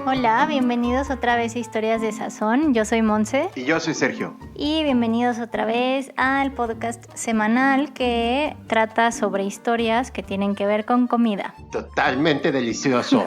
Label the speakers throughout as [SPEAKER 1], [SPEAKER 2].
[SPEAKER 1] Hola, bienvenidos otra vez a Historias de Sazón. Yo soy Monse.
[SPEAKER 2] Y yo soy Sergio.
[SPEAKER 1] Y bienvenidos otra vez al podcast semanal que trata sobre historias que tienen que ver con comida.
[SPEAKER 2] Totalmente delicioso.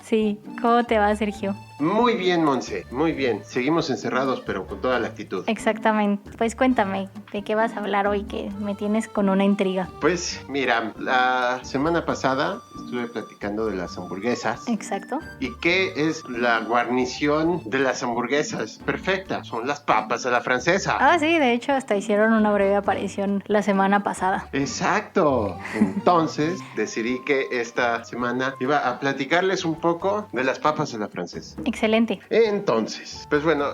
[SPEAKER 1] Sí, ¿cómo te va, Sergio?
[SPEAKER 2] Muy bien, Monse, muy bien. Seguimos encerrados, pero con toda la actitud.
[SPEAKER 1] Exactamente. Pues cuéntame, ¿de qué vas a hablar hoy? Que me tienes con una intriga.
[SPEAKER 2] Pues mira, la semana pasada estuve platicando de las hamburguesas.
[SPEAKER 1] Exacto.
[SPEAKER 2] ¿Y qué es la guarnición de las hamburguesas? Perfecta, son las papas a la francesa.
[SPEAKER 1] Ah, sí, de hecho hasta hicieron una breve aparición la semana pasada.
[SPEAKER 2] Exacto. Entonces decidí que esta semana iba a platicarles un poco de las papas a la francesa.
[SPEAKER 1] Excelente.
[SPEAKER 2] Entonces, pues bueno,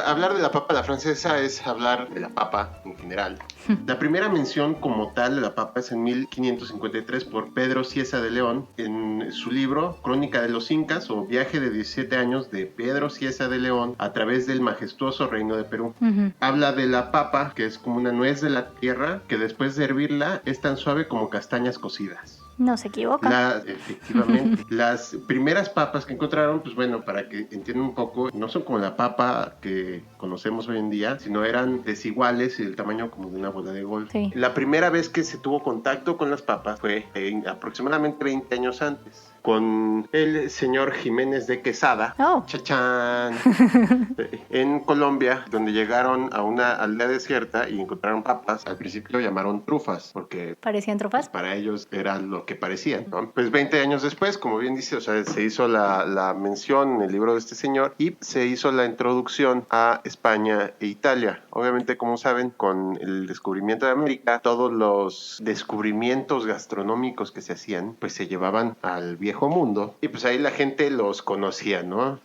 [SPEAKER 2] hablar de la papa a la francesa es hablar de la papa en general. La primera mención como tal de la papa es en 1553 por Pedro Cieza de León en su libro Crónica de los Incas o Viaje de 17 años de Pedro Cieza de León a través del majestuoso reino de Perú. Habla de la papa, que es como una nuez de la tierra, que después de hervirla es tan suave como castañas cocidas.
[SPEAKER 1] No se equivoca.
[SPEAKER 2] Efectivamente. Las primeras papas que encontraron, pues bueno, para que entiendan un poco, no son como la papa que conocemos hoy en día, sino eran desiguales y del tamaño como de una bola de golf.
[SPEAKER 1] Sí.
[SPEAKER 2] La primera vez que se tuvo contacto con las papas fue aproximadamente 20 años antes, con el señor Jiménez de Quesada, ¡Chachán! En Colombia, donde llegaron a una aldea desierta y encontraron papas. Al principio lo llamaron trufas, porque
[SPEAKER 1] ¿Parecían trufas?
[SPEAKER 2] para ellos era lo que parecían, ¿no? Pues 20 años después, como bien dice, o sea, se hizo la mención en el libro de este señor y se hizo la introducción a España e Italia. Obviamente, como saben, con el descubrimiento de América, todos los descubrimientos gastronómicos que se hacían, pues se llevaban al viejo mundo y pues ahí la gente los conocía, ¿no?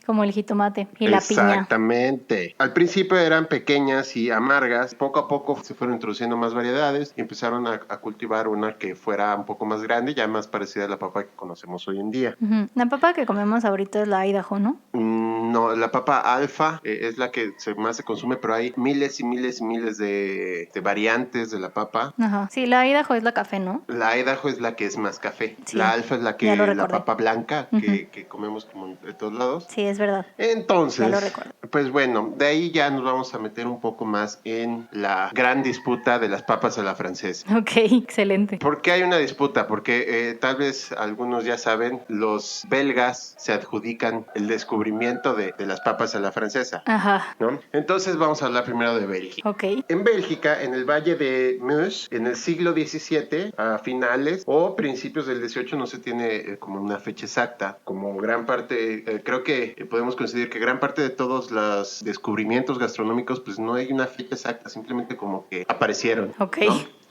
[SPEAKER 1] Como el jitomate y la piña.
[SPEAKER 2] Exactamente. Al principio eran pequeñas y amargas. Poco a poco se fueron introduciendo más variedades y empezaron a cultivar una que fuera un poco más grande, ya más parecida a la papa que conocemos hoy en día.
[SPEAKER 1] La papa que comemos ahorita es la Idaho, ¿no?
[SPEAKER 2] No, la papa alfa es la que más se consume, pero hay miles y miles y miles de variantes de la papa.
[SPEAKER 1] Ajá. Sí, la Idaho es la café, ¿no?
[SPEAKER 2] La Idaho es la que es más café.
[SPEAKER 1] Sí,
[SPEAKER 2] la alfa es la que la papa blanca que comemos como de todos lados.
[SPEAKER 1] Sí, es verdad.
[SPEAKER 2] Entonces,
[SPEAKER 1] ya lo recuerdo.
[SPEAKER 2] Pues bueno, de ahí ya nos vamos a meter un poco más en la gran disputa de las papas a la francesa.
[SPEAKER 1] Ok, excelente.
[SPEAKER 2] ¿Por qué hay una disputa? Porque tal vez algunos ya saben, los belgas se adjudican el descubrimiento de las papas a la francesa.
[SPEAKER 1] Ajá.
[SPEAKER 2] ¿No? Entonces vamos a hablar primero de Bélgica.
[SPEAKER 1] Ok.
[SPEAKER 2] En Bélgica, en el Valle de Meuse, en el siglo XVII, a finales o principios del XVIII, no se tiene como una fecha exacta, como gran parte, creo que podemos considerar que gran parte de todos los descubrimientos gastronómicos, pues no hay una fecha exacta, simplemente como que aparecieron.
[SPEAKER 1] Ok.
[SPEAKER 2] ¿No?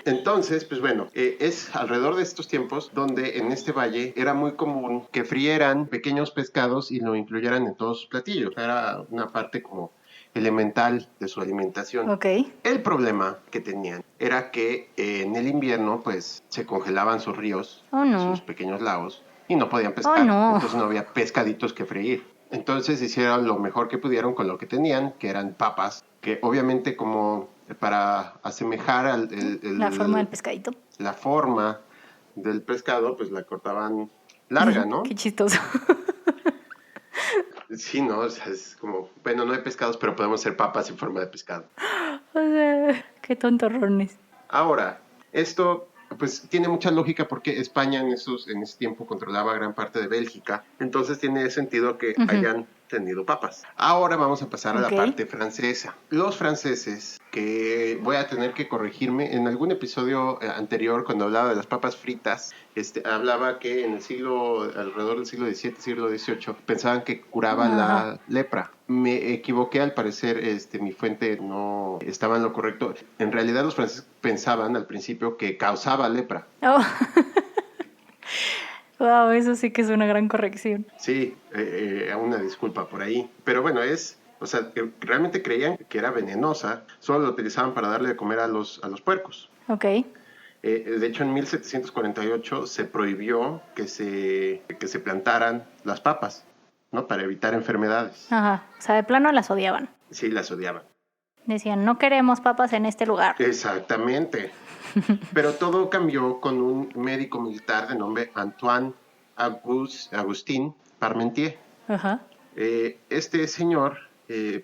[SPEAKER 2] Entonces, pues bueno, es alrededor de estos tiempos donde en este valle era muy común que frieran pequeños pescados y lo incluyeran en todos sus platillos. Era una parte como elemental de su alimentación.
[SPEAKER 1] Ok.
[SPEAKER 2] El problema que tenían era que en el invierno pues se congelaban sus ríos, sus pequeños lagos y no podían pescar. Entonces no había pescaditos que freír. Entonces hicieron lo mejor que pudieron con lo que tenían, que eran papas, que obviamente como para asemejar
[SPEAKER 1] la forma del pescadito.
[SPEAKER 2] La forma del pescado, pues la cortaban larga, ¿no?
[SPEAKER 1] Qué chistoso.
[SPEAKER 2] Sí, ¿no? O sea, es como, bueno, no hay pescados, pero podemos hacer papas en forma de pescado.
[SPEAKER 1] O sea, qué tontorrones.
[SPEAKER 2] Ahora, esto pues tiene mucha lógica porque España en ese tiempo controlaba gran parte de Bélgica, entonces tiene sentido que hayan tenido papas. Ahora vamos a pasar a la parte francesa. Los franceses, que voy a tener que corregirme, en algún episodio anterior cuando hablaba de las papas fritas, hablaba que en alrededor del siglo XVII, siglo XVIII, pensaban que curaba la lepra. Me equivoqué, al parecer mi fuente no estaba en lo correcto. En realidad los franceses pensaban al principio que causaba lepra.
[SPEAKER 1] Wow, eso sí que es una gran corrección.
[SPEAKER 2] Sí, una disculpa por ahí. Pero bueno, realmente creían que era venenosa, solo la utilizaban para darle de comer a los puercos.
[SPEAKER 1] Ok.
[SPEAKER 2] De hecho, en 1748 se prohibió que se plantaran las papas, ¿no? Para evitar enfermedades.
[SPEAKER 1] Ajá, o sea, de plano las odiaban.
[SPEAKER 2] Sí, las odiaban.
[SPEAKER 1] Decían, no queremos papas en este lugar.
[SPEAKER 2] Exactamente. Pero todo cambió con un médico militar de nombre Antoine Agustín, Parmentier.
[SPEAKER 1] Ajá.
[SPEAKER 2] Este señor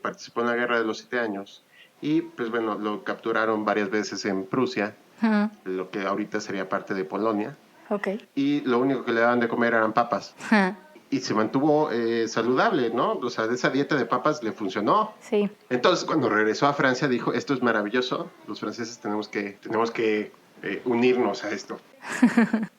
[SPEAKER 2] participó en la Guerra de los 7 Años y pues bueno, lo capturaron varias veces en Prusia, lo que ahorita sería parte de Polonia.
[SPEAKER 1] Okay.
[SPEAKER 2] Y lo único que le daban de comer eran papas. Y se mantuvo saludable, ¿no? O sea, de esa dieta de papas le funcionó.
[SPEAKER 1] Sí.
[SPEAKER 2] Entonces, cuando regresó a Francia, dijo, esto es maravilloso, los franceses tenemos que unirnos a esto.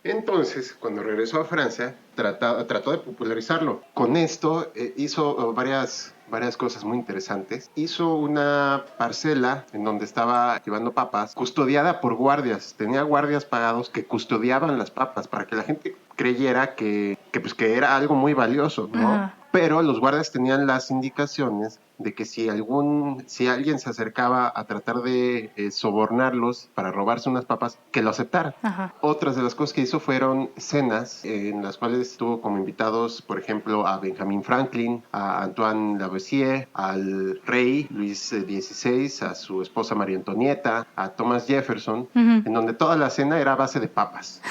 [SPEAKER 2] Entonces, cuando regresó a Francia, trató de popularizarlo. Con esto hizo varias cosas muy interesantes. Hizo una parcela en donde estaba llevando papas, custodiada por guardias. Tenía guardias pagados que custodiaban las papas para que la gente creyera que era algo muy valioso, ¿no? Pero los guardias tenían las indicaciones de que si alguien se acercaba a tratar de sobornarlos para robarse unas papas, que lo aceptaran. Otras de las cosas que hizo fueron cenas en las cuales tuvo como invitados, por ejemplo, a Benjamin Franklin, a Antoine Lavoisier, al rey Luis XVI, a su esposa María Antonieta, a Thomas Jefferson, en donde toda la cena era a base de papas.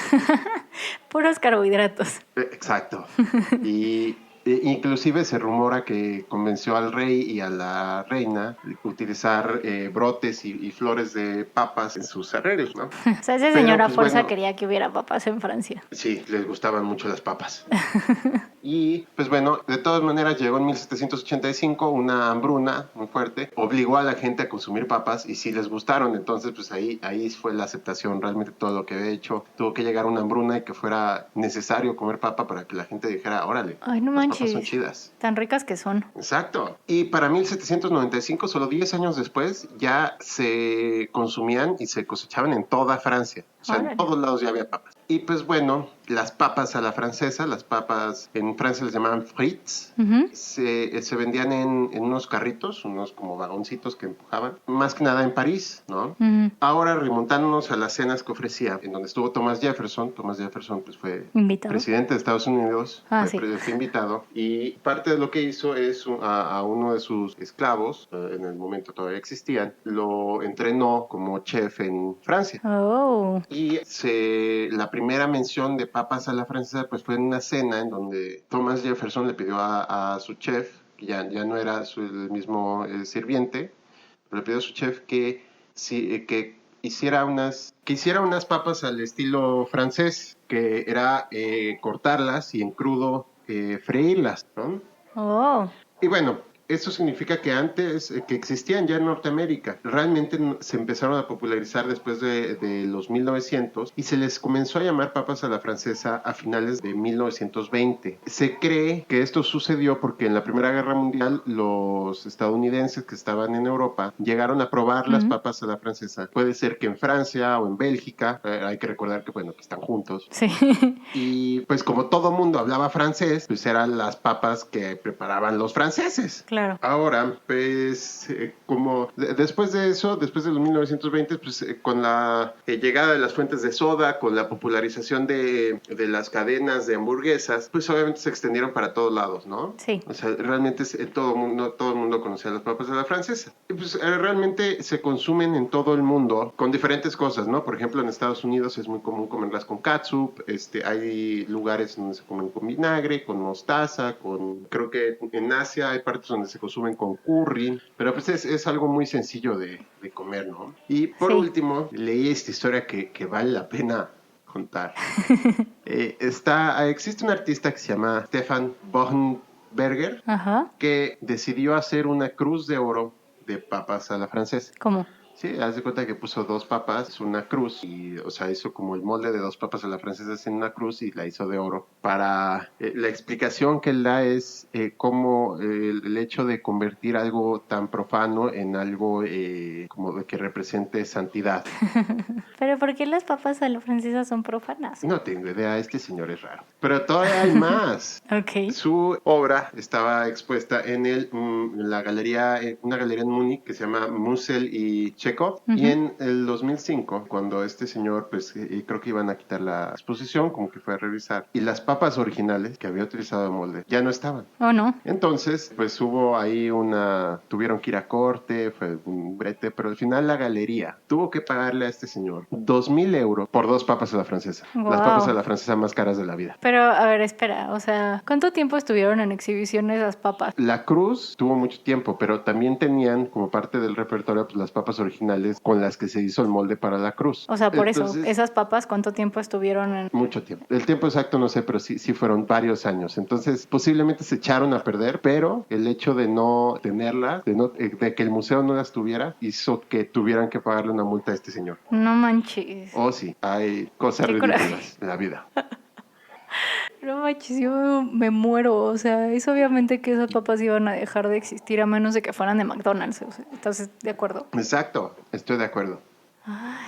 [SPEAKER 1] Puros carbohidratos.
[SPEAKER 2] Exacto. Y inclusive se rumora que convenció al rey y a la reina de utilizar brotes y flores de papas en sus arreglos, ¿no?
[SPEAKER 1] O sea, ese señor a fuerza quería que hubiera papas en Francia.
[SPEAKER 2] Sí, les gustaban mucho las papas. Y pues bueno, de todas maneras llegó en 1785 una hambruna muy fuerte, obligó a la gente a consumir papas y sí les gustaron, entonces pues ahí fue la aceptación, realmente todo lo que había hecho, tuvo que llegar una hambruna y que fuera necesario comer papa para que la gente dijera, órale,
[SPEAKER 1] ay, no
[SPEAKER 2] las
[SPEAKER 1] manches,
[SPEAKER 2] papas son chidas.
[SPEAKER 1] Tan ricas que son.
[SPEAKER 2] Exacto. Y para 1795, solo 10 años después, ya se consumían y se cosechaban en toda Francia. O sea, en todos lados ya había papas. Y pues bueno, las papas a la francesa, las papas en Francia les llamaban frites, se vendían en unos carritos, unos como vagoncitos que empujaban, más que nada en París, ¿no? Ahora remontándonos a las cenas que ofrecía, en donde estuvo Thomas Jefferson pues fue
[SPEAKER 1] ¿Invitado?
[SPEAKER 2] Presidente de Estados Unidos,
[SPEAKER 1] sí.
[SPEAKER 2] fue invitado, y parte de lo que hizo es a uno de sus esclavos, en el momento todavía existían, lo entrenó como chef en Francia.
[SPEAKER 1] Oh.
[SPEAKER 2] Y la primera mención de papas a la francesa pues fue en una cena en donde Thomas Jefferson le pidió a su chef, que ya no era el mismo sirviente, pero le pidió a su chef que hiciera unas papas al estilo francés, que era cortarlas y en crudo freírlas, ¿no?
[SPEAKER 1] Oh.
[SPEAKER 2] Y bueno, eso significa que antes, que existían ya en Norteamérica, realmente se empezaron a popularizar después de los 1900 y se les comenzó a llamar papas a la francesa a finales de 1920. Se cree que esto sucedió porque en la Primera Guerra Mundial los estadounidenses que estaban en Europa llegaron a probar las papas a la francesa. Puede ser que en Francia o en Bélgica, hay que recordar que bueno, que están juntos.
[SPEAKER 1] Sí.
[SPEAKER 2] Y pues como todo mundo hablaba francés, pues eran las papas que preparaban los franceses.
[SPEAKER 1] Claro.
[SPEAKER 2] Ahora, pues, después de eso, después de los 1920, pues, con la llegada de las fuentes de soda, con la popularización de las cadenas de hamburguesas, pues obviamente se extendieron para todos lados, ¿no?
[SPEAKER 1] Sí.
[SPEAKER 2] O sea, realmente todo el mundo conocía las papas a la francesa. Y pues realmente se consumen en todo el mundo con diferentes cosas, ¿no? Por ejemplo, en Estados Unidos es muy común comerlas con catsup, hay lugares donde se comen con vinagre, con mostaza, creo que en Asia hay partes donde se consumen con curry, pero pues es algo muy sencillo de comer, ¿no? Y por último, leí esta historia que vale la pena contar. Existe un artista que se llama Stefan Bohnberger, que decidió hacer una cruz de oro de papas a la francesa.
[SPEAKER 1] ¿Cómo?
[SPEAKER 2] Sí, haz de cuenta que puso 2 papas, una cruz, y, o sea, hizo como el molde de 2 papas a la francesa en una cruz y la hizo de oro. Para la explicación que él da es cómo el hecho de convertir algo tan profano en algo como que represente santidad.
[SPEAKER 1] ¿Pero por qué las papas a la francesa son profanas?
[SPEAKER 2] No tengo idea, este señor es raro. Pero todavía hay más.
[SPEAKER 1] Ok.
[SPEAKER 2] Su obra estaba expuesta en una galería en Múnich que se llama Musel y Checo. Y en el 2005, cuando este señor, pues creo que iban a quitar la exposición, como que fue a revisar, y las papas originales que había utilizado de molde ya no estaban.
[SPEAKER 1] Oh, no.
[SPEAKER 2] Entonces, pues hubo ahí tuvieron que ir a corte, fue un brete, pero al final la galería tuvo que pagarle a este señor 2,000 euros por 2 papas a la francesa.
[SPEAKER 1] Wow.
[SPEAKER 2] Las papas a la francesa más caras de la vida.
[SPEAKER 1] Pero, a ver, espera, o sea, ¿cuánto tiempo estuvieron en exhibición esas papas?
[SPEAKER 2] La Cruz tuvo mucho tiempo, pero también tenían como parte del repertorio pues, las papas originales con las que se hizo el molde para la Cruz.
[SPEAKER 1] O sea, por eso, esas papas, ¿cuánto tiempo estuvieron en...?
[SPEAKER 2] Mucho tiempo. El tiempo exacto no sé, pero sí fueron varios años. Entonces, posiblemente se echaron a perder, pero el hecho de no tenerlas, de que el museo no las tuviera, hizo que tuvieran que pagarle una multa a este señor.
[SPEAKER 1] No manches.
[SPEAKER 2] Oh, sí, hay cosas ridículas en la vida.
[SPEAKER 1] No manches, yo me muero. O sea, es obviamente que esas papas iban a dejar de existir a menos de que fueran de McDonald's. O sea, ¿estás de acuerdo?
[SPEAKER 2] Exacto, estoy de acuerdo.
[SPEAKER 1] Ay,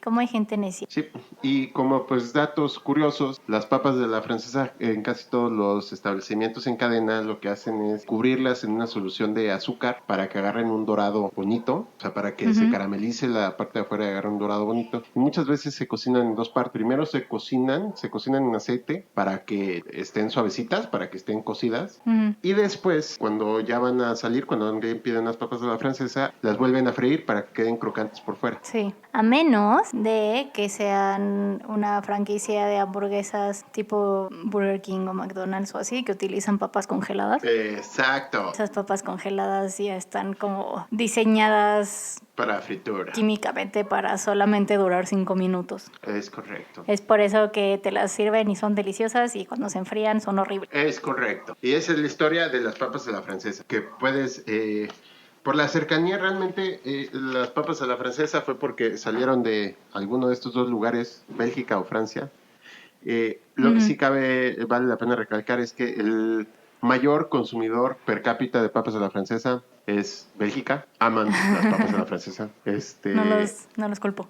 [SPEAKER 1] ¿cómo hay gente necia?
[SPEAKER 2] Sí, y como pues datos curiosos, las papas de la francesa en casi todos los establecimientos en cadena lo que hacen es cubrirlas en una solución de azúcar para que agarren un dorado bonito, o sea, para que se caramelice la parte de afuera y agarre un dorado bonito. Y muchas veces se cocinan en dos partes. Primero se cocinan en aceite para que estén suavecitas, para que estén cocidas. Y después, cuando ya van a salir, cuando alguien pide unas papas de la francesa, las vuelven a freír para que queden crocantes por fuera.
[SPEAKER 1] Sí, a menos de que sean una franquicia de hamburguesas tipo Burger King o McDonald's o así, que utilizan papas congeladas.
[SPEAKER 2] Exacto.
[SPEAKER 1] Esas papas congeladas ya están como diseñadas
[SPEAKER 2] para fritura.
[SPEAKER 1] Químicamente para solamente durar 5 minutos.
[SPEAKER 2] Es correcto.
[SPEAKER 1] Es por eso que te las sirven y son deliciosas y cuando se enfrían son horribles.
[SPEAKER 2] Es correcto. Y esa es la historia de las papas a la francesa, que puedes... por la cercanía realmente las papas a la francesa fue porque salieron de alguno de estos dos lugares, Bélgica o Francia. Lo que sí vale la pena recalcar es que el mayor consumidor per cápita de papas a la francesa es Bélgica. Aman las papas a la francesa.
[SPEAKER 1] No los culpo.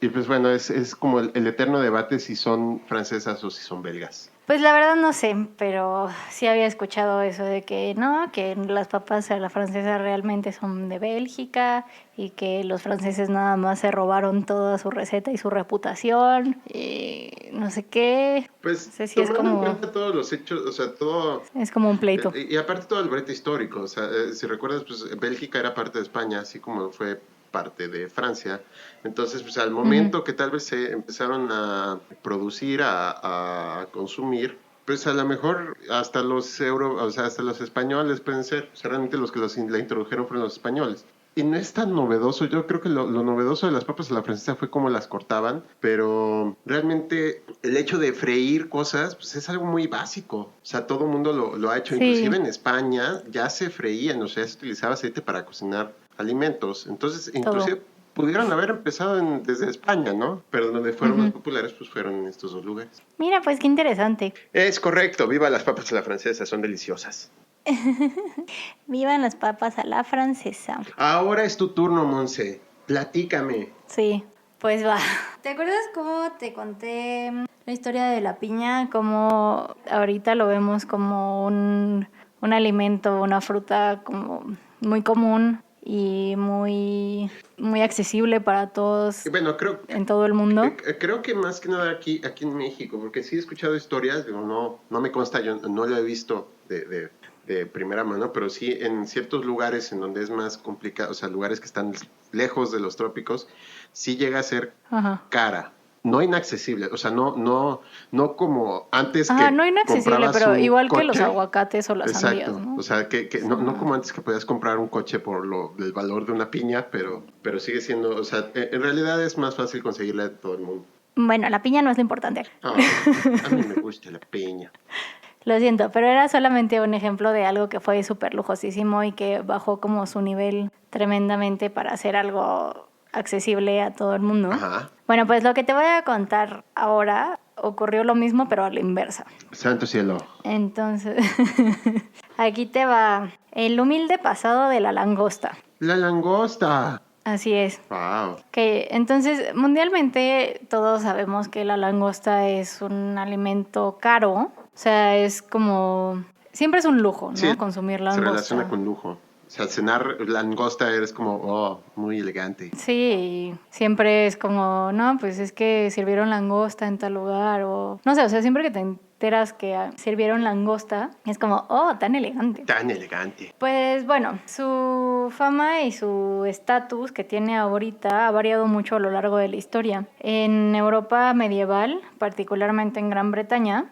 [SPEAKER 2] Y pues bueno, es como el eterno debate si son francesas o si son belgas.
[SPEAKER 1] Pues la verdad no sé, pero sí había escuchado eso de que no, que las papas a la francesa realmente son de Bélgica y que los franceses nada más se robaron toda su receta y su reputación y no sé qué.
[SPEAKER 2] Pues
[SPEAKER 1] no sé si
[SPEAKER 2] tomando
[SPEAKER 1] es como...
[SPEAKER 2] en cuenta todos los hechos, o sea, todo...
[SPEAKER 1] Es como un pleito.
[SPEAKER 2] Y aparte todo el brete histórico, o sea, si recuerdas, pues Bélgica era parte de España, así como fue parte de Francia. Entonces, pues al momento que tal vez se empezaron a producir, a consumir, pues a lo mejor hasta los hasta los españoles pueden ser, o sea, realmente los que la introdujeron fueron los españoles. Y no es tan novedoso, yo creo que lo novedoso de las papas a la francesa fue cómo las cortaban, pero realmente el hecho de freír cosas, pues es algo muy básico, o sea, todo el mundo lo ha hecho, inclusive en España ya se freían, o sea, se utilizaba aceite para cocinar alimentos, entonces inclusive pudieron haber empezado desde España, ¿no? Pero donde fueron más populares, pues fueron en estos dos lugares.
[SPEAKER 1] Mira, pues qué interesante.
[SPEAKER 2] Es correcto, viva las papas a la francesa, son deliciosas.
[SPEAKER 1] Vivan las papas a la francesa.
[SPEAKER 2] Ahora es tu turno, Monse, platícame.
[SPEAKER 1] Sí, pues va. ¿Te acuerdas cómo te conté la historia de la piña? Como ahorita lo vemos como un alimento, una fruta como muy común y muy accesible para todos,
[SPEAKER 2] bueno,
[SPEAKER 1] en todo el mundo.
[SPEAKER 2] Creo que más que nada aquí en México, porque sí he escuchado historias, digo, no me consta, yo no lo he visto de primera mano, pero sí en ciertos lugares en donde es más complicado, o sea, lugares que están lejos de los trópicos, sí llega a ser cara. No inaccesible, o sea, no como antes que
[SPEAKER 1] no inaccesible, pero igual
[SPEAKER 2] coche,
[SPEAKER 1] que los aguacates o las sandías, ¿no?
[SPEAKER 2] O sea, que no como antes que podías comprar un coche por el valor de una piña, pero sigue siendo, o sea, en realidad es más fácil conseguirla de todo el mundo.
[SPEAKER 1] Bueno, la piña no es lo importante.
[SPEAKER 2] A mí me gusta la piña.
[SPEAKER 1] Lo siento, pero era solamente un ejemplo de algo que fue súper lujosísimo y que bajó como su nivel tremendamente para hacer algo accesible a todo el mundo.
[SPEAKER 2] Ajá.
[SPEAKER 1] Bueno, pues lo que te voy a contar ahora ocurrió lo mismo, pero a la inversa.
[SPEAKER 2] Santo cielo.
[SPEAKER 1] Entonces, aquí te va el humilde pasado de la langosta.
[SPEAKER 2] La langosta.
[SPEAKER 1] Así es.
[SPEAKER 2] Wow.
[SPEAKER 1] Que entonces, mundialmente todos sabemos que la langosta es un alimento caro. O sea, es como... Siempre es un lujo, ¿no?
[SPEAKER 2] Sí,
[SPEAKER 1] consumir langosta.
[SPEAKER 2] se relaciona con lujo. O sea, cenar langosta eres como, oh, muy elegante.
[SPEAKER 1] Sí, siempre es como, no, pues es que sirvieron langosta en tal lugar o... No sé, o sea, siempre que te enteras que sirvieron langosta, es como, oh, tan elegante.
[SPEAKER 2] Tan elegante.
[SPEAKER 1] Pues bueno, su fama y su estatus que tiene ahorita ha variado mucho a lo largo de la historia. En Europa medieval, particularmente en Gran Bretaña,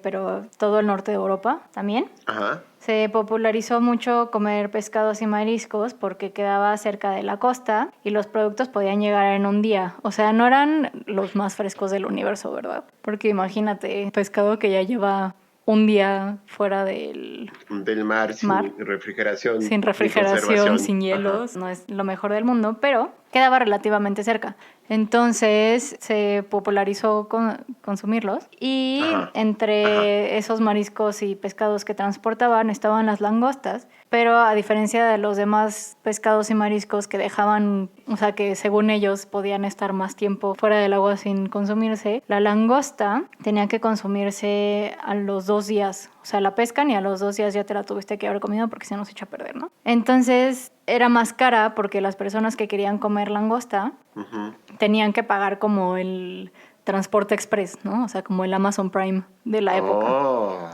[SPEAKER 1] pero todo el norte de Europa también,
[SPEAKER 2] Ajá.
[SPEAKER 1] se popularizó mucho comer pescados y mariscos porque quedaba cerca de la costa y los productos podían llegar en un día. O sea, no eran los más frescos del universo, ¿verdad? Porque imagínate, pescado que ya lleva un día fuera del
[SPEAKER 2] Mar
[SPEAKER 1] mar,
[SPEAKER 2] sin refrigeración
[SPEAKER 1] sin
[SPEAKER 2] ni
[SPEAKER 1] refrigeración,
[SPEAKER 2] conservación.
[SPEAKER 1] sin
[SPEAKER 2] Ajá.
[SPEAKER 1] hielos, no es lo mejor del mundo, pero quedaba relativamente cerca. Entonces se popularizó consumirlos y
[SPEAKER 2] Ajá. Ajá.
[SPEAKER 1] entre esos mariscos y pescados que transportaban estaban las langostas, pero a diferencia de los demás pescados y mariscos que dejaban, o sea, que según ellos podían estar más tiempo fuera del agua sin consumirse, la langosta tenía que consumirse a los 2 días. O sea, la pescan y a los 2 días ya te la tuviste que haber comido porque se nos echa a perder, ¿no? Entonces era más cara porque las personas que querían comer langosta
[SPEAKER 2] Ujú.
[SPEAKER 1] tenían que pagar como el transporte express, ¿no? O sea, como el Amazon Prime de la época.
[SPEAKER 2] Oh.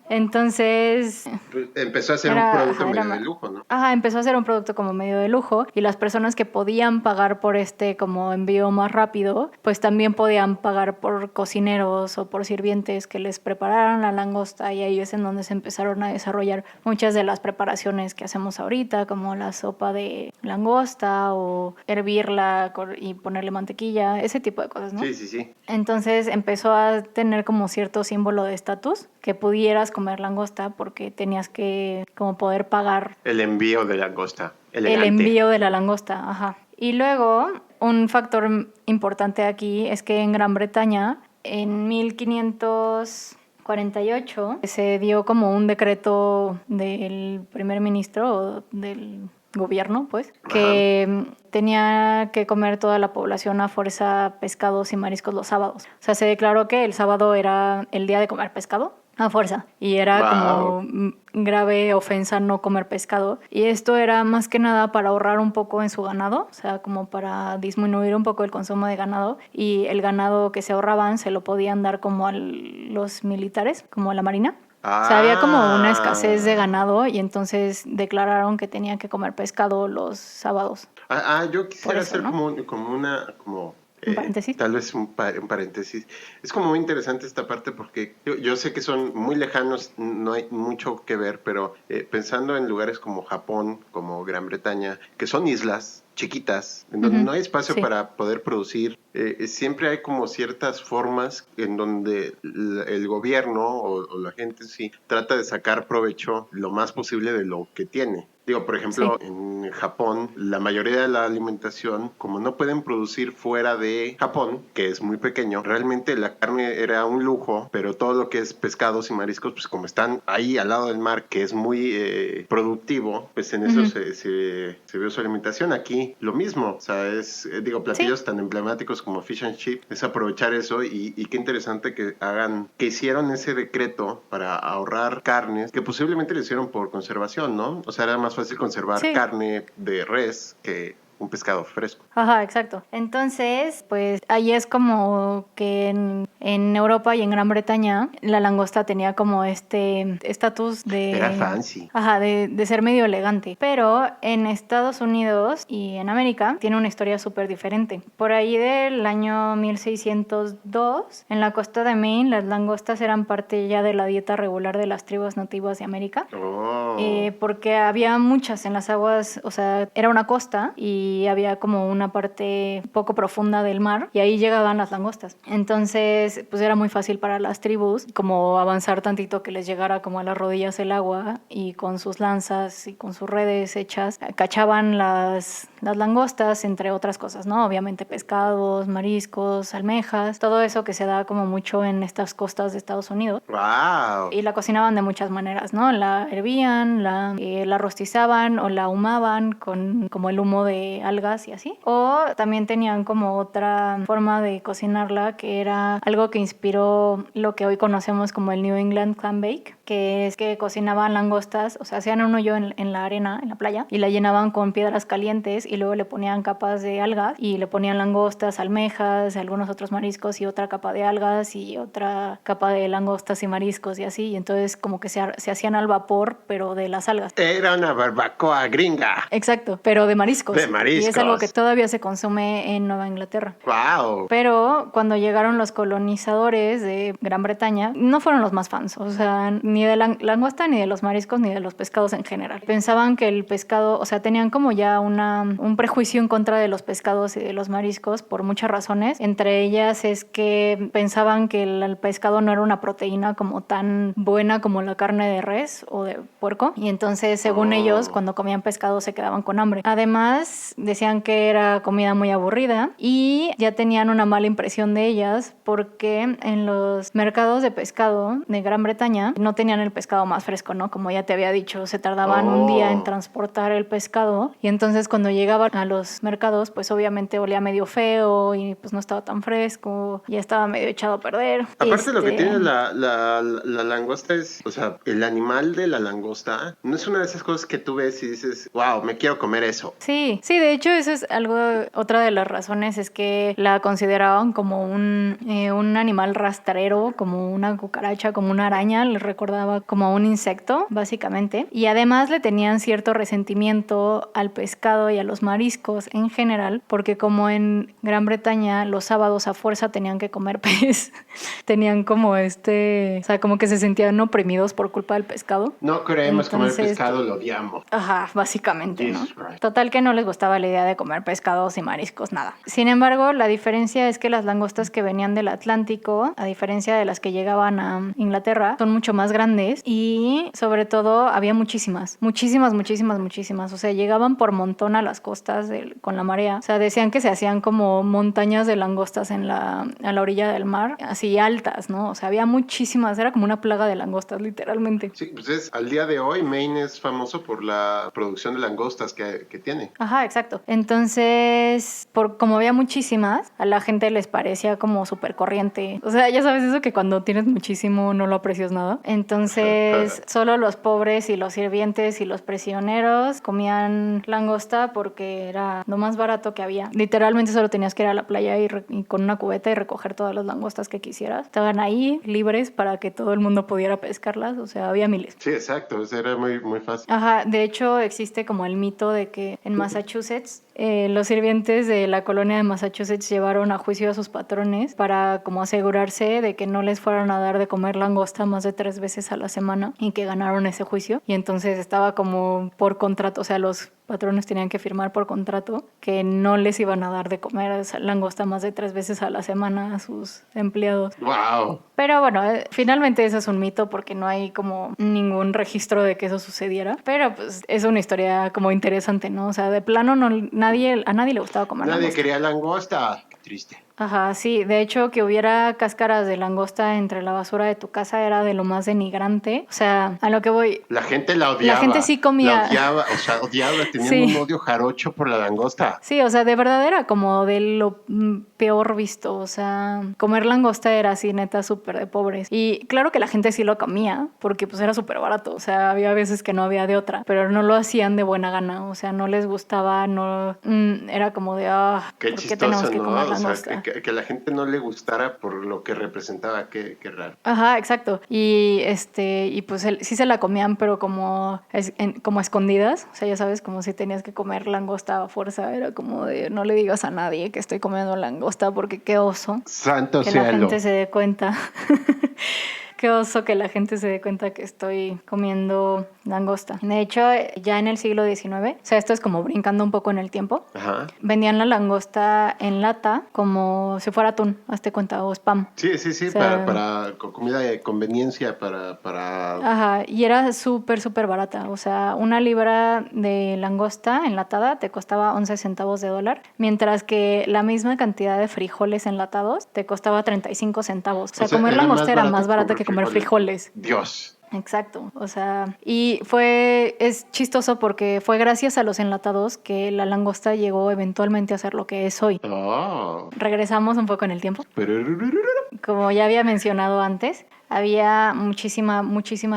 [SPEAKER 1] Entonces,
[SPEAKER 2] Pues empezó a ser un producto
[SPEAKER 1] era
[SPEAKER 2] medio de lujo, ¿no?
[SPEAKER 1] empezó a ser un producto como medio de lujo y las personas que podían pagar por este como envío más rápido, pues también podían pagar por cocineros o por sirvientes que les prepararan la langosta y ahí es en donde se empezaron a desarrollar muchas de las preparaciones que hacemos ahorita, como la sopa de langosta o hervirla y ponerle mantequilla, ese tipo de cosas, ¿no?
[SPEAKER 2] Sí, sí, sí.
[SPEAKER 1] Entonces empezó a tener como cierto símbolo de estatus, que pudieras comer langosta porque tenías que como poder pagar
[SPEAKER 2] El envío de langosta.
[SPEAKER 1] el
[SPEAKER 2] Elegante.
[SPEAKER 1] envío de la langosta, ajá. Y luego, un factor importante aquí es que en Gran Bretaña, en 1548, se dio como un decreto del primer ministro o del gobierno, pues,
[SPEAKER 2] Ajá.
[SPEAKER 1] que tenía que comer toda la población a fuerza pescados y mariscos los sábados. O sea, se declaró que el sábado era el día de comer pescado a fuerza y era
[SPEAKER 2] Wow.
[SPEAKER 1] como grave ofensa no comer pescado y esto era más que nada para ahorrar un poco en su ganado, o sea, como para disminuir un poco el consumo de ganado y el ganado que se ahorraban se lo podían dar como a los militares, como a la marina. O sea, había como una escasez de
[SPEAKER 2] Ah.
[SPEAKER 1] ganado y entonces declararon que tenían que comer pescado los sábados.
[SPEAKER 2] Yo
[SPEAKER 1] Por
[SPEAKER 2] quisiera
[SPEAKER 1] eso,
[SPEAKER 2] hacer
[SPEAKER 1] ¿no?
[SPEAKER 2] como
[SPEAKER 1] Un paréntesis.
[SPEAKER 2] tal vez un paréntesis. Es como muy interesante esta parte porque yo sé que son muy lejanos, no hay mucho que ver, pero pensando en lugares como Japón, como Gran Bretaña, que son islas chiquitas, en donde
[SPEAKER 1] Ujú,
[SPEAKER 2] no hay espacio
[SPEAKER 1] sí.
[SPEAKER 2] para poder producir, siempre hay como ciertas formas en donde el gobierno o la gente sí trata de sacar provecho lo más posible de lo que tiene. Digo, por
[SPEAKER 1] Sí.
[SPEAKER 2] ejemplo, en Japón, la mayoría de la alimentación, como no pueden producir fuera de Japón, que es muy pequeño, realmente la carne era un lujo, pero todo lo que es pescados y mariscos, pues como están ahí al lado del mar, que es muy productivo, pues en eso
[SPEAKER 1] Ujú.
[SPEAKER 2] se vio su alimentación. Aquí lo mismo, o sea, digo,
[SPEAKER 1] Sí.
[SPEAKER 2] platillos tan emblemáticos como fish and chip, es aprovechar eso y qué interesante que hicieron ese decreto para ahorrar carnes, que posiblemente lo hicieron por conservación, ¿no? O sea, era más fácil conservar
[SPEAKER 1] Sí.
[SPEAKER 2] carne de res que un pescado fresco.
[SPEAKER 1] Ajá, exacto. Entonces, pues ahí es como que en Europa y en Gran Bretaña la langosta tenía como este estatus
[SPEAKER 2] Era
[SPEAKER 1] de,
[SPEAKER 2] fancy.
[SPEAKER 1] ajá, de ser medio elegante. Pero en Estados Unidos y en América tiene una historia súper diferente. Por ahí del año 1602, en la costa de Maine, las langostas eran parte ya de la dieta regular de las tribus nativas de América.
[SPEAKER 2] Oh.
[SPEAKER 1] Porque había muchas en las aguas, o sea, era una costa y había como una parte poco profunda del mar y ahí llegaban las langostas. Entonces, pues era muy fácil para las tribus como avanzar tantito que les llegara como a las rodillas el agua y con sus lanzas y con sus redes hechas cachaban las langostas, entre otras cosas, ¿no? Obviamente pescados, mariscos, almejas, todo eso que se da como mucho en estas costas de Estados Unidos.
[SPEAKER 2] Wow.
[SPEAKER 1] Y la cocinaban de muchas maneras, ¿no? La hervían, la rostizaban o la ahumaban con como el humo de algas y así. O también tenían como otra forma de cocinarla, que era algo que inspiró lo que hoy conocemos como el New England Clam Bake, que es que cocinaban langostas, o sea, hacían un hoyo en la arena, en la playa, y la llenaban con piedras calientes y luego le ponían capas de algas y le ponían langostas, almejas, algunos otros mariscos y otra capa de algas y otra capa de langostas y mariscos y así. Y entonces como que se hacían al vapor, pero de las algas.
[SPEAKER 2] Era una barbacoa gringa.
[SPEAKER 1] Exacto, pero de mariscos.
[SPEAKER 2] De mariscos.
[SPEAKER 1] Y es algo que todavía se consume en Nueva Inglaterra.
[SPEAKER 2] ¡Wow!
[SPEAKER 1] Pero cuando llegaron los colonizadores de Gran Bretaña, no fueron los más fans, o sea, ni de la langosta, ni de los mariscos, ni de los pescados en general. Pensaban que el pescado, o sea, tenían como ya un prejuicio en contra de los pescados y de los mariscos por muchas razones. Entre ellas es que pensaban que el pescado no era una proteína como tan buena como la carne de res o de puerco. Y entonces, según ellos, cuando comían pescado se quedaban con hambre. Además, decían que era comida muy aburrida y ya tenían una mala impresión de ellas porque en los mercados de pescado de Gran Bretaña no tenían el pescado más fresco, ¿no? Como ya te había dicho, se tardaban un día en transportar el pescado y entonces cuando llegaban a los mercados, pues obviamente olía medio feo y pues no estaba tan fresco, ya estaba medio echado a perder.
[SPEAKER 2] Aparte lo que tiene la langosta es, o sea, el animal de la langosta no es una de esas cosas que tú ves y dices, wow, me quiero comer eso.
[SPEAKER 1] Sí, de hecho eso es algo, otra de las razones es que la consideraban como un animal rastrero, como una cucaracha, como una araña, les recordaba como un insecto, básicamente. Y además le tenían cierto resentimiento al pescado y a los mariscos en general, porque como en Gran Bretaña los sábados a fuerza tenían que comer pez, tenían como o sea, como que se sentían oprimidos por culpa del pescado.
[SPEAKER 2] No queremos comer pescado, lo odiamos.
[SPEAKER 1] Ajá, básicamente, ¿no?
[SPEAKER 2] Right.
[SPEAKER 1] Total que no les gustaba la idea de comer pescados y mariscos, nada. Sin embargo, la diferencia es que las langostas que venían del Atlántico, a diferencia de las que llegaban a Inglaterra, son mucho más grandes y sobre todo había muchísimas. O sea, llegaban por montón a las costas con la marea. O sea, decían que se hacían como montañas de langostas a la orilla del mar, así altas, ¿no? O sea, había muchísimas, era como una plaga de langostas, literalmente.
[SPEAKER 2] Sí, pues al día de hoy Maine es famoso por la producción de langostas que tiene.
[SPEAKER 1] Ajá, exacto. Entonces, como había muchísimas, a la gente les parecía como súper corriente. O sea, ya sabes eso que cuando tienes muchísimo no lo aprecias nada. Entonces, solo los pobres y los sirvientes y los prisioneros comían langosta porque era lo más barato que había. Literalmente solo tenías que ir a la playa y con una cubeta y recoger todas las langostas que quisieras. Estaban ahí libres para que todo el mundo pudiera pescarlas. O sea, había miles.
[SPEAKER 2] Sí, exacto. Eso era muy, muy fácil.
[SPEAKER 1] Ajá, de hecho existe como el mito de que en Massachusetts los sirvientes de la colonia de Massachusetts llevaron a juicio a sus patrones para como asegurarse de que no les fueran a dar de comer langosta más de 3 veces a la semana y que ganaron ese juicio. Y entonces estaba como por contrato, o sea, los patrones tenían que firmar por contrato que no les iban a dar de comer langosta más de 3 veces a la semana a sus empleados.
[SPEAKER 2] ¡Wow!
[SPEAKER 1] Pero bueno, finalmente eso es un mito porque no hay como ningún registro de que eso sucediera. Pero pues es una historia como interesante, ¿no? O sea, de plano a nadie le gustaba comer langosta.
[SPEAKER 2] Nadie quería langosta. Qué triste.
[SPEAKER 1] Ajá, sí. De hecho, que hubiera cáscaras de langosta entre la basura de tu casa era de lo más denigrante. O sea, a lo que voy...
[SPEAKER 2] La gente la odiaba.
[SPEAKER 1] La gente sí comía...
[SPEAKER 2] La odiaba, o sea, tenían
[SPEAKER 1] sí.
[SPEAKER 2] un odio jarocho por la langosta.
[SPEAKER 1] Sí, o sea, de verdad era como de lo peor visto. O sea, comer langosta era así, neta, súper de pobres. Y claro que la gente sí lo comía, porque pues era súper barato. O sea, había veces que no había de otra, pero no lo hacían de buena gana. O sea, no les gustaba, no... era como de,
[SPEAKER 2] qué
[SPEAKER 1] ¿por
[SPEAKER 2] chistoso,
[SPEAKER 1] qué tenemos que comer langosta?
[SPEAKER 2] O sea, que a la gente no le gustara por lo que representaba, qué raro.
[SPEAKER 1] Ajá, exacto. Y pues sí se la comían, pero como escondidas. O sea, ya sabes, como si tenías que comer langosta a fuerza. Era como de, no le digas a nadie que estoy comiendo langosta porque qué oso.
[SPEAKER 2] Santo
[SPEAKER 1] que
[SPEAKER 2] cielo.
[SPEAKER 1] La gente se dé cuenta. Qué oso que la gente se dé cuenta que estoy comiendo langosta. De hecho, ya en el siglo XIX, o sea, esto es como brincando un poco en el tiempo,
[SPEAKER 2] Ajá.
[SPEAKER 1] vendían la langosta en lata como si fuera atún, hazte cuenta, o spam.
[SPEAKER 2] Sí,
[SPEAKER 1] o sea,
[SPEAKER 2] para comida de conveniencia, para...
[SPEAKER 1] Ajá, y era súper barata. O sea, una libra de langosta enlatada te costaba 11 centavos de dólar, mientras que la misma cantidad de frijoles enlatados te costaba 35 centavos. O sea comer langosta era más barata que comer frijoles.
[SPEAKER 2] Dios.
[SPEAKER 1] Exacto, o sea, y es chistoso porque fue gracias a los enlatados que la langosta llegó eventualmente a ser lo que es hoy.
[SPEAKER 2] Oh.
[SPEAKER 1] Regresamos un poco en el tiempo. Como ya había mencionado antes, había muchísima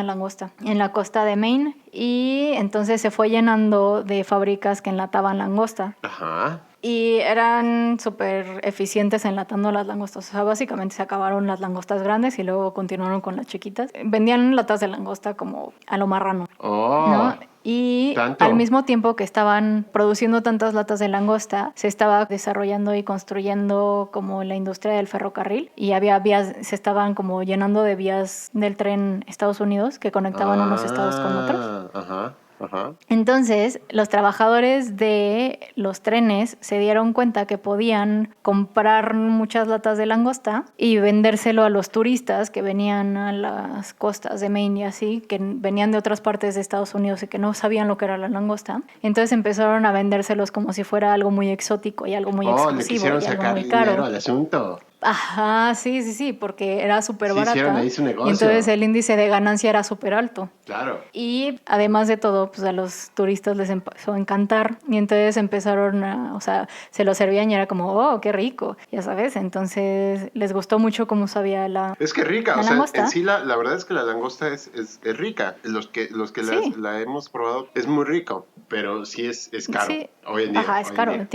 [SPEAKER 1] langosta en la costa de Maine y entonces se fue llenando de fábricas que enlataban langosta.
[SPEAKER 2] Ajá.
[SPEAKER 1] Y eran súper eficientes enlatando las langostas. O sea, básicamente se acabaron las langostas grandes y luego continuaron con las chiquitas. Vendían latas de langosta como a lo marrano,
[SPEAKER 2] Oh,
[SPEAKER 1] ¿no? Y
[SPEAKER 2] ¿tanto?
[SPEAKER 1] al mismo tiempo que estaban produciendo tantas latas de langosta, se estaba desarrollando y construyendo como la industria del ferrocarril. Y había vías, se estaban como llenando de vías del tren Estados Unidos que conectaban unos estados con otros.
[SPEAKER 2] Ajá, ajá.
[SPEAKER 1] Entonces, los trabajadores de los trenes se dieron cuenta que podían comprar muchas latas de langosta y vendérselo a los turistas que venían a las costas de Maine y así, que venían de otras partes de Estados Unidos y que no sabían lo que era la langosta. Entonces empezaron a vendérselos como si fuera algo muy exótico y algo muy
[SPEAKER 2] Oh, le
[SPEAKER 1] exclusivo
[SPEAKER 2] quisieron
[SPEAKER 1] y algo
[SPEAKER 2] sacar
[SPEAKER 1] muy
[SPEAKER 2] dinero
[SPEAKER 1] caro.
[SPEAKER 2] al asunto.
[SPEAKER 1] Ajá, sí, porque era súper
[SPEAKER 2] Sí, hicieron
[SPEAKER 1] barata
[SPEAKER 2] ahí su
[SPEAKER 1] y
[SPEAKER 2] negocio.
[SPEAKER 1] entonces el índice de ganancia era súper alto.
[SPEAKER 2] Claro.
[SPEAKER 1] Y además de todo, pues a los turistas les empezó a encantar y entonces empezaron o sea, se lo servían y era como, oh, qué rico, ya sabes. Entonces les gustó mucho cómo sabía
[SPEAKER 2] Es que rica,
[SPEAKER 1] la
[SPEAKER 2] o sea, en
[SPEAKER 1] langosta.
[SPEAKER 2] sí la verdad es que la langosta es rica. Los que
[SPEAKER 1] Sí,
[SPEAKER 2] la hemos probado es muy rico, pero sí es caro.
[SPEAKER 1] sí.
[SPEAKER 2] Hoy en día,
[SPEAKER 1] Ajá, es
[SPEAKER 2] hoy en
[SPEAKER 1] caro.
[SPEAKER 2] día.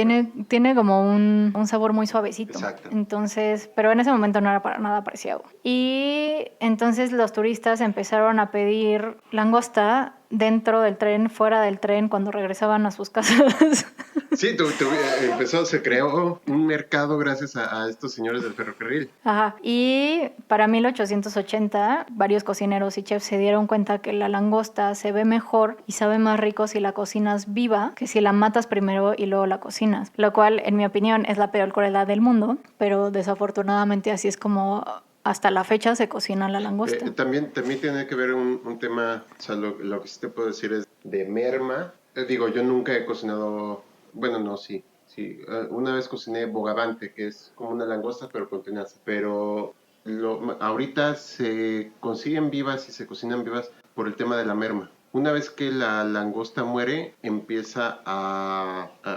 [SPEAKER 1] Tiene como un sabor muy suavecito.
[SPEAKER 2] Exacto.
[SPEAKER 1] Entonces, pero en ese momento no era para nada apreciado. Y entonces los turistas empezaron a pedir langosta dentro del tren, fuera del tren, cuando regresaban a sus casas.
[SPEAKER 2] Sí, se creó un mercado gracias a estos señores del ferrocarril.
[SPEAKER 1] Ajá. Y para 1880, varios cocineros y chefs se dieron cuenta que la langosta se ve mejor y sabe más rico si la cocinas viva que si la matas primero y luego la cocinas. Lo cual, en mi opinión, es la peor crueldad del mundo, pero desafortunadamente así es como hasta la fecha se cocina la langosta.
[SPEAKER 2] También tiene que ver un tema, o sea, lo que sí te puedo decir es de merma. Digo, yo nunca he cocinado, bueno, no, sí. Sí, una vez cociné bogavante, que es como una langosta, pero con tenaza. Pero ahorita se consiguen vivas y se cocinan vivas por el tema de la merma. Una vez que la langosta muere, empieza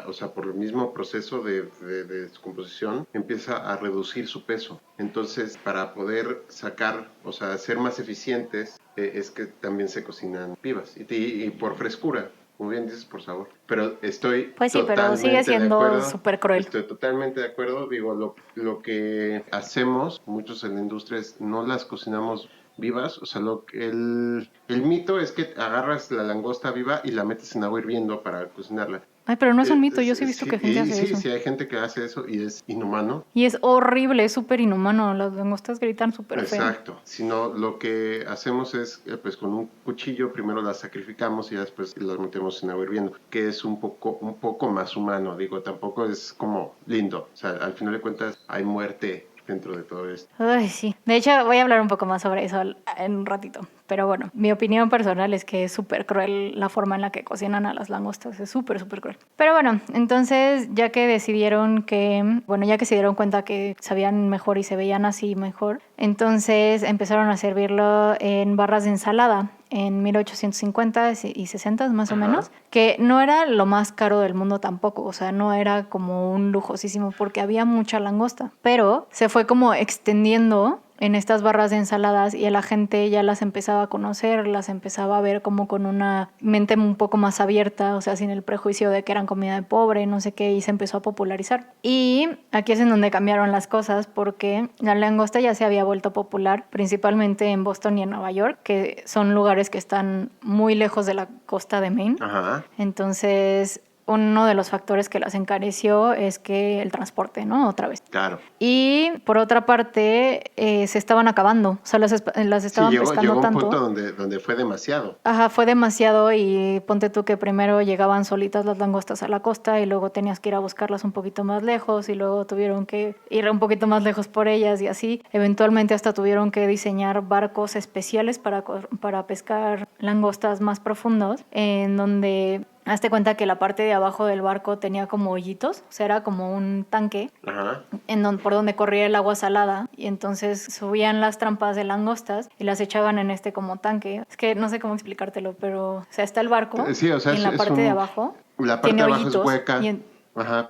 [SPEAKER 2] o sea, por el mismo proceso de descomposición, empieza a reducir su peso. Entonces, para poder sacar, o sea, ser más eficientes, es que también se cocinan vivas. Y por frescura, como bien dices, por sabor. Pero estoy
[SPEAKER 1] Pues sí, pero sigue
[SPEAKER 2] totalmente de
[SPEAKER 1] siendo
[SPEAKER 2] acuerdo.
[SPEAKER 1] súper cruel.
[SPEAKER 2] Estoy totalmente de acuerdo. Digo, lo que hacemos, muchos en la industria, es no las cocinamos vivas. O sea, el mito es que agarras la langosta viva y la metes en agua hirviendo para cocinarla.
[SPEAKER 1] Ay, pero no es un mito, yo sí he visto
[SPEAKER 2] Sí,
[SPEAKER 1] que gente hace eso.
[SPEAKER 2] sí, hay gente que hace eso y es inhumano.
[SPEAKER 1] Y es horrible, es súper inhumano. Las langostas gritan súper feo.
[SPEAKER 2] Exacto. Sino lo que hacemos es, pues con un cuchillo primero las sacrificamos y después las metemos en agua hirviendo, que es un poco más humano. Digo, tampoco es como lindo. O sea, al final de cuentas hay muerte dentro de todo esto.
[SPEAKER 1] Ay, sí. De hecho, voy a hablar un poco más sobre eso en un ratito. Pero bueno, mi opinión personal es que es súper cruel la forma en la que cocinan a las langostas. Es súper cruel. Pero bueno, entonces ya que ya que se dieron cuenta que sabían mejor y se veían así mejor, entonces empezaron a servirlo en barras de ensalada en 1850 y 60 más o menos, que no era lo más caro del mundo tampoco, o sea, no era como un lujosísimo porque había mucha langosta, pero se fue como extendiendo en estas barras de ensaladas y la gente ya las empezaba a conocer, las empezaba a ver como con una mente un poco más abierta, o sea, sin el prejuicio de que eran comida de pobre, no sé qué, y se empezó a popularizar. Y aquí es en donde cambiaron las cosas porque la langosta ya se había vuelto popular, principalmente en Boston y en Nueva York, que son lugares que están muy lejos de la costa de Maine.
[SPEAKER 2] Ajá.
[SPEAKER 1] Entonces, uno de los factores que las encareció es que el transporte, ¿no? Otra vez.
[SPEAKER 2] Claro.
[SPEAKER 1] Y por otra parte, se estaban acabando, o sea, las estaban pescando
[SPEAKER 2] llegó un
[SPEAKER 1] tanto.
[SPEAKER 2] punto donde fue demasiado.
[SPEAKER 1] Ajá, fue demasiado y ponte tú que primero llegaban solitas las langostas a la costa y luego tenías que ir a buscarlas un poquito más lejos y luego tuvieron que ir un poquito más lejos por ellas y así. Eventualmente hasta tuvieron que diseñar barcos especiales para pescar langostas más profundos en donde Hazte cuenta que la parte de abajo del barco tenía como hoyitos, o sea, era como un tanque por donde corría el agua salada, y entonces subían las trampas de langostas y las echaban en este como tanque. Es que no sé cómo explicártelo, pero o sea, está el barco
[SPEAKER 2] Sí, o sea,
[SPEAKER 1] y en la parte de abajo
[SPEAKER 2] la parte
[SPEAKER 1] tiene
[SPEAKER 2] de abajo es
[SPEAKER 1] hoyitos
[SPEAKER 2] hueca,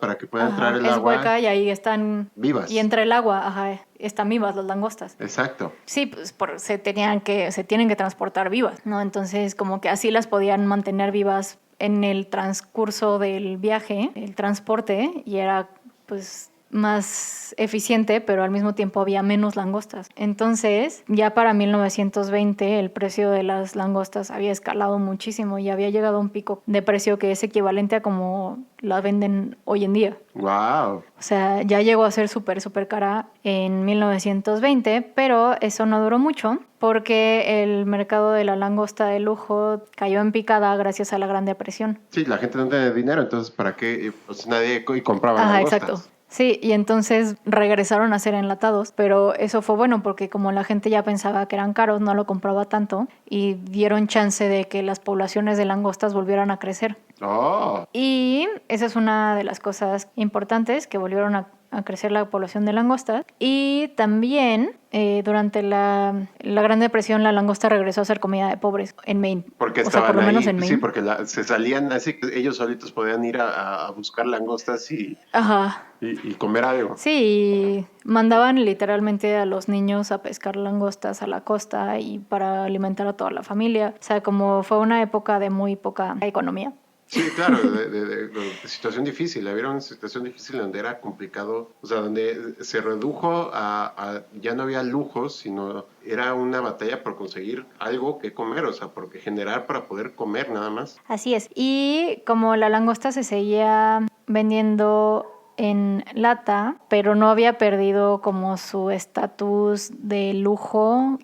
[SPEAKER 2] para que pueda entrar el
[SPEAKER 1] es
[SPEAKER 2] agua.
[SPEAKER 1] hueca y ahí están
[SPEAKER 2] Vivas.
[SPEAKER 1] y entra el agua, están vivas las langostas.
[SPEAKER 2] Exacto.
[SPEAKER 1] Sí, pues se tienen que transportar vivas, ¿no? Entonces como que así las podían mantener vivas en el transcurso del viaje, el transporte, y era pues más eficiente, pero al mismo tiempo había menos langostas. Entonces, ya para 1920 el precio de las langostas había escalado muchísimo y había llegado a un pico de precio que es equivalente a como la venden hoy en día.
[SPEAKER 2] Wow.
[SPEAKER 1] O sea, ya llegó a ser súper, súper cara en 1920, pero eso no duró mucho porque el mercado de la langosta de lujo cayó en picada gracias a la Gran Depresión.
[SPEAKER 2] Sí, la gente no tenía dinero, entonces ¿para qué? Pues nadie compraba langostas.
[SPEAKER 1] Exacto. Sí, y entonces regresaron a ser enlatados, pero eso fue bueno porque como la gente ya pensaba que eran caros, no lo compraba tanto y dieron chance de que las poblaciones de langostas volvieran a crecer.
[SPEAKER 2] Oh.
[SPEAKER 1] Y esa es una de las cosas importantes, que volvieron a crecer la población de langostas. Y también durante la Gran Depresión la langosta regresó a ser comida de pobres en Maine.
[SPEAKER 2] Porque
[SPEAKER 1] o sea, por lo menos
[SPEAKER 2] ahí,
[SPEAKER 1] en Maine.
[SPEAKER 2] sí, porque se salían así que ellos solitos podían ir a buscar langostas y comer algo.
[SPEAKER 1] Sí, mandaban literalmente a los niños a pescar langostas a la costa y para alimentar a toda la familia. O sea, como fue una época de muy poca economía.
[SPEAKER 2] Sí, claro, de situación difícil. Había una situación difícil donde era complicado, o sea, donde se redujo ya no había lujos, sino era una batalla por conseguir algo que comer, o sea, porque generar para poder comer nada más.
[SPEAKER 1] Así es. Y como la langosta se seguía vendiendo en lata, pero no había perdido como su estatus de lujo,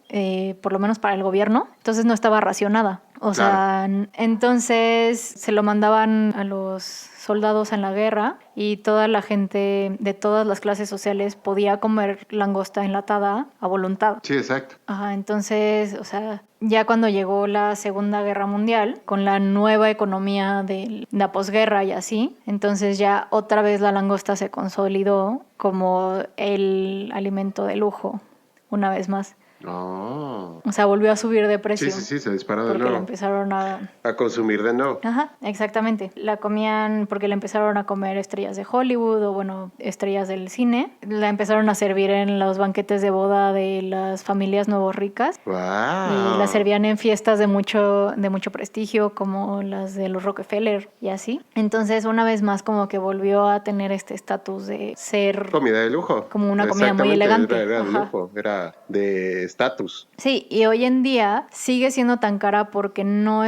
[SPEAKER 1] por lo menos para el gobierno, entonces no estaba racionada. O sea, entonces se lo mandaban a los soldados en la guerra y toda la gente de todas las clases sociales podía comer langosta enlatada a voluntad.
[SPEAKER 2] Sí, exacto.
[SPEAKER 1] Entonces, o sea, ya cuando llegó la Segunda Guerra Mundial, con la nueva economía de la posguerra y así, entonces ya otra vez la langosta se consolidó como el alimento de lujo, una vez más.
[SPEAKER 2] Oh.
[SPEAKER 1] O sea, volvió a subir de precio.
[SPEAKER 2] Sí, se disparó de
[SPEAKER 1] nuevo. Porque
[SPEAKER 2] nuevo.
[SPEAKER 1] la empezaron a
[SPEAKER 2] consumir de nuevo.
[SPEAKER 1] Ajá, exactamente. La comían porque la empezaron a comer estrellas de Hollywood o, bueno, estrellas del cine. La empezaron a servir en los banquetes de boda de las familias nuevo ricas.
[SPEAKER 2] Wow.
[SPEAKER 1] Y la servían en fiestas de mucho prestigio, como las de los Rockefeller y así. Entonces, una vez más, como que volvió a tener este estatus de ser
[SPEAKER 2] comida de lujo.
[SPEAKER 1] Como una comida muy elegante.
[SPEAKER 2] Era de lujo, era de estatus.
[SPEAKER 1] Sí, y hoy en día sigue siendo tan cara porque no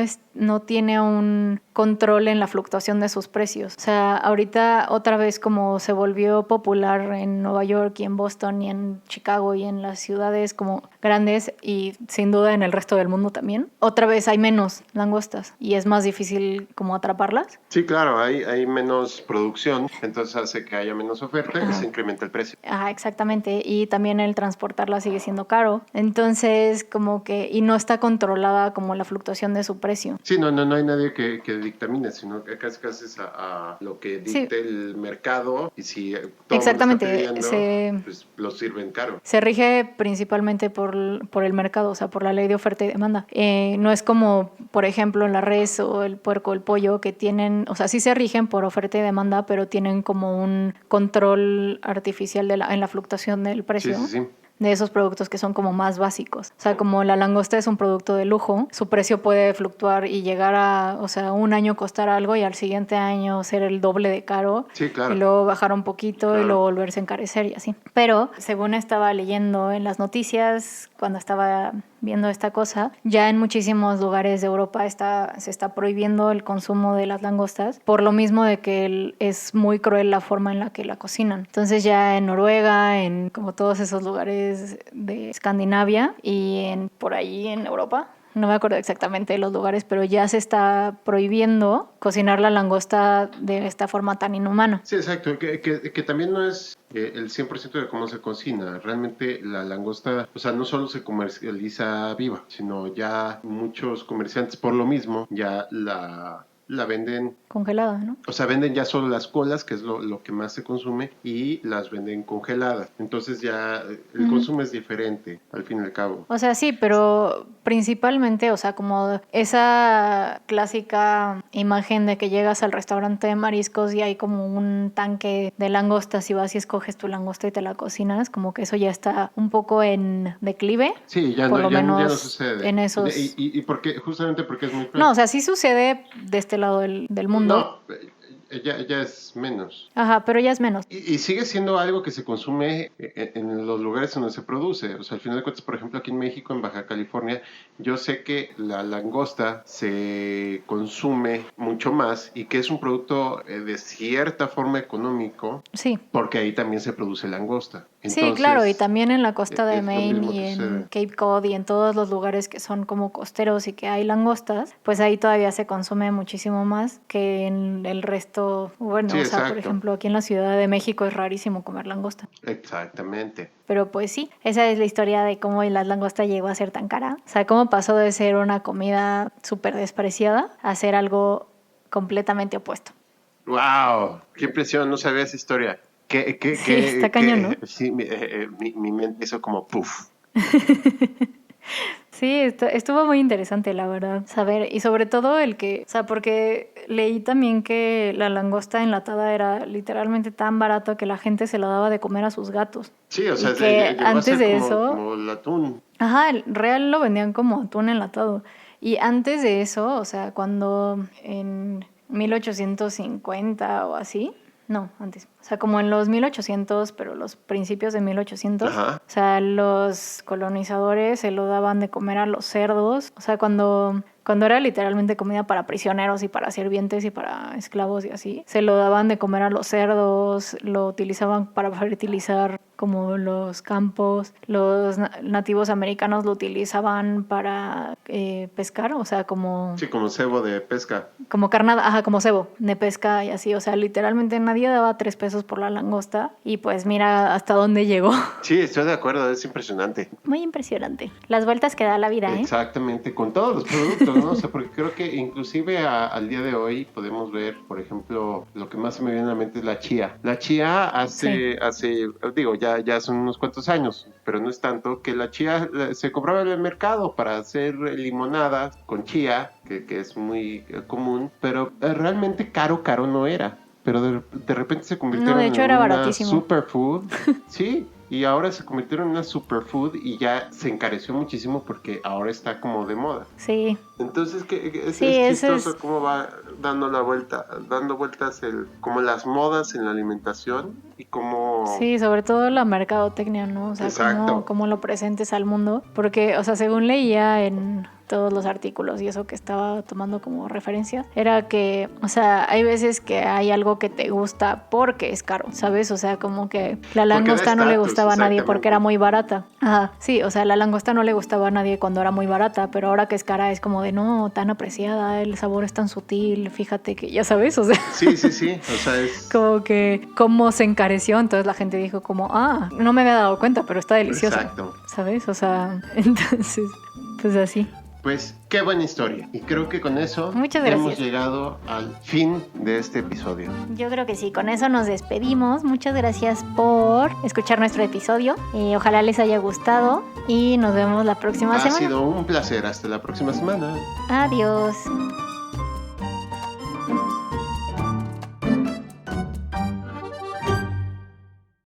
[SPEAKER 1] tiene un control en la fluctuación de sus precios. O sea, ahorita otra vez como se volvió popular en Nueva York y en Boston y en Chicago y en las ciudades como grandes y sin duda en el resto del mundo también, otra vez hay menos langostas y es más difícil como atraparlas.
[SPEAKER 2] Sí, claro, hay menos producción, entonces hace que haya menos oferta y se incrementa el precio.
[SPEAKER 1] Ajá, exactamente. Y también el transportarla sigue siendo caro. Entonces, como que, y no está controlada como la fluctuación de su precio.
[SPEAKER 2] Sí, no hay nadie que dictamine, sino que casi es a lo que dicte el mercado, y si todo
[SPEAKER 1] Exactamente,
[SPEAKER 2] el mundo está pidiendo, pues lo sirven caro.
[SPEAKER 1] Se rige principalmente por el mercado, o sea, por la ley de oferta y demanda. No es como, por ejemplo, la res o el puerco o el pollo, que tienen, o sea, sí se rigen por oferta y demanda, pero tienen como un control artificial en la fluctuación del precio.
[SPEAKER 2] Sí.
[SPEAKER 1] De esos productos que son como más básicos. O sea, como la langosta es un producto de lujo, su precio puede fluctuar y llegar a, o sea, un año costar algo y al siguiente año ser el doble de caro.
[SPEAKER 2] Sí, claro.
[SPEAKER 1] Y luego bajar un poquito y luego volverse a encarecer y así. Pero, según estaba leyendo en las noticias, cuando estaba viendo esta cosa, ya en muchísimos lugares de Europa se está prohibiendo el consumo de las langostas por lo mismo de que es muy cruel la forma en la que la cocinan. Entonces ya en Noruega, en como todos esos lugares de Escandinavia y por ahí en Europa, no me acuerdo exactamente de los lugares, pero ya se está prohibiendo cocinar la langosta de esta forma tan inhumana.
[SPEAKER 2] Sí, exacto, que también no es el 100% de cómo se cocina. Realmente la langosta, o sea, no solo se comercializa viva, sino ya muchos comerciantes por lo mismo ya la la venden
[SPEAKER 1] congelada, ¿no?
[SPEAKER 2] O sea, venden ya solo las colas, que es lo que más se consume, y las venden congeladas. Entonces ya el consumo es diferente, al fin y al cabo.
[SPEAKER 1] O sea, sí, pero principalmente, o sea, como esa clásica imagen de que llegas al restaurante de mariscos y hay como un tanque de langostas y vas y escoges tu langosta y te la cocinas, como que eso ya está un poco en declive.
[SPEAKER 2] Sí, ya
[SPEAKER 1] por
[SPEAKER 2] no,
[SPEAKER 1] lo
[SPEAKER 2] ya,
[SPEAKER 1] menos
[SPEAKER 2] ya no sucede.
[SPEAKER 1] en esos...
[SPEAKER 2] Y justamente porque es muy...
[SPEAKER 1] No, o sea, sí sucede de este lado del mundo.
[SPEAKER 2] No, ya es menos.
[SPEAKER 1] Ajá, pero ya es menos.
[SPEAKER 2] Y sigue siendo algo que se consume en los lugares donde se produce. O sea, al final de cuentas, por ejemplo, aquí en México, en Baja California, yo sé que la langosta se consume mucho más y que es un producto de cierta forma económico.
[SPEAKER 1] Sí.
[SPEAKER 2] Porque ahí también se produce langosta. Entonces,
[SPEAKER 1] sí, claro, y también en la costa de
[SPEAKER 2] es lo
[SPEAKER 1] Maine
[SPEAKER 2] mismo
[SPEAKER 1] y
[SPEAKER 2] que
[SPEAKER 1] en
[SPEAKER 2] sucede.
[SPEAKER 1] Cape Cod y en todos los lugares que son como costeros y que hay langostas, pues ahí todavía se consume muchísimo más que en el resto. Bueno,
[SPEAKER 2] Sí,
[SPEAKER 1] o sea, por
[SPEAKER 2] exacto.
[SPEAKER 1] ejemplo, aquí en la Ciudad de México es rarísimo comer langosta.
[SPEAKER 2] Exactamente.
[SPEAKER 1] Pero pues sí, esa es la historia de cómo la langosta llegó a ser tan cara. O sea, cómo pasó de ser una comida súper despreciada a ser algo completamente opuesto.
[SPEAKER 2] ¡Wow! ¡Qué impresión! No sabía esa historia.
[SPEAKER 1] Sí, está cañón, ¿no?
[SPEAKER 2] Sí, mi mente hizo como puff.
[SPEAKER 1] Sí, estuvo muy interesante, la verdad, saber. Y sobre todo el que, o sea, porque leí también que la langosta enlatada era literalmente tan barato que la gente se la daba de comer a sus gatos.
[SPEAKER 2] Sí, o sea,
[SPEAKER 1] Y que
[SPEAKER 2] llegó a
[SPEAKER 1] antes
[SPEAKER 2] ser
[SPEAKER 1] de
[SPEAKER 2] como,
[SPEAKER 1] eso,
[SPEAKER 2] como el atún.
[SPEAKER 1] ajá, el real lo vendían como atún enlatado. Y antes de eso, o sea, cuando en 1850 o así, no, antes. O sea, como en los 1800, pero los principios de 1800.
[SPEAKER 2] Ajá.
[SPEAKER 1] O sea, los colonizadores se lo daban de comer a los cerdos. O sea, cuando era literalmente comida para prisioneros y para sirvientes y para esclavos y así, se lo daban de comer a los cerdos, lo utilizaban para fertilizar como los campos. Los nativos americanos lo utilizaban para pescar, o sea, como...
[SPEAKER 2] Sí, como cebo de pesca.
[SPEAKER 1] Como carnada, ajá, como cebo de pesca y así. O sea, literalmente nadie daba 3 pesos por la langosta. Y pues mira hasta dónde llegó.
[SPEAKER 2] Sí, estoy de acuerdo, es impresionante.
[SPEAKER 1] Muy impresionante. Las vueltas que da la vida, ¿eh?
[SPEAKER 2] Exactamente, con todos los productos, ¿no? O sea, porque creo que inclusive al día de hoy podemos ver, por ejemplo, lo que más se me viene a la mente es la chía. La chía digo, ya son unos cuantos años, pero no es tanto, que la chía se compraba en el mercado para hacer limonada con chía, que es muy común, pero realmente caro no era. Pero de repente se convirtieron
[SPEAKER 1] de hecho,
[SPEAKER 2] en
[SPEAKER 1] era
[SPEAKER 2] una
[SPEAKER 1] baratísimo.
[SPEAKER 2] superfood. Sí, y ahora se convirtieron en una superfood y ya se encareció muchísimo porque ahora está como de moda.
[SPEAKER 1] Sí.
[SPEAKER 2] Entonces, es
[SPEAKER 1] Sí, eso
[SPEAKER 2] chistoso cómo va dando vueltas como las modas en la alimentación y cómo...
[SPEAKER 1] Sí, sobre todo la mercadotecnia, ¿no? O sea,
[SPEAKER 2] Exacto.
[SPEAKER 1] cómo lo presentes al mundo. Porque, o sea, según leía en todos los artículos y eso que estaba tomando como referencia, era que, o sea, hay veces que hay algo que te gusta porque es caro, ¿sabes? O sea, como que la langosta no le gustaba a nadie porque era muy barata. Ajá, sí, o sea, la langosta no le gustaba a nadie cuando era muy barata, pero ahora que es cara es como de no, tan apreciada, el sabor es tan sutil, fíjate que, ya sabes, o sea.
[SPEAKER 2] Sí, o sea, es...
[SPEAKER 1] Como que, cómo se encareció, entonces la gente dijo como, no me había dado cuenta, pero está delicioso.
[SPEAKER 2] Exacto.
[SPEAKER 1] ¿Sabes? O sea, entonces, pues así.
[SPEAKER 2] Pues qué buena historia. Y creo que con eso hemos llegado al fin de este episodio.
[SPEAKER 1] Yo creo que sí, con eso nos despedimos. Muchas gracias por escuchar nuestro episodio. Ojalá les haya gustado y nos vemos la próxima semana.
[SPEAKER 2] Ha sido un placer. Hasta la próxima semana.
[SPEAKER 1] Adiós.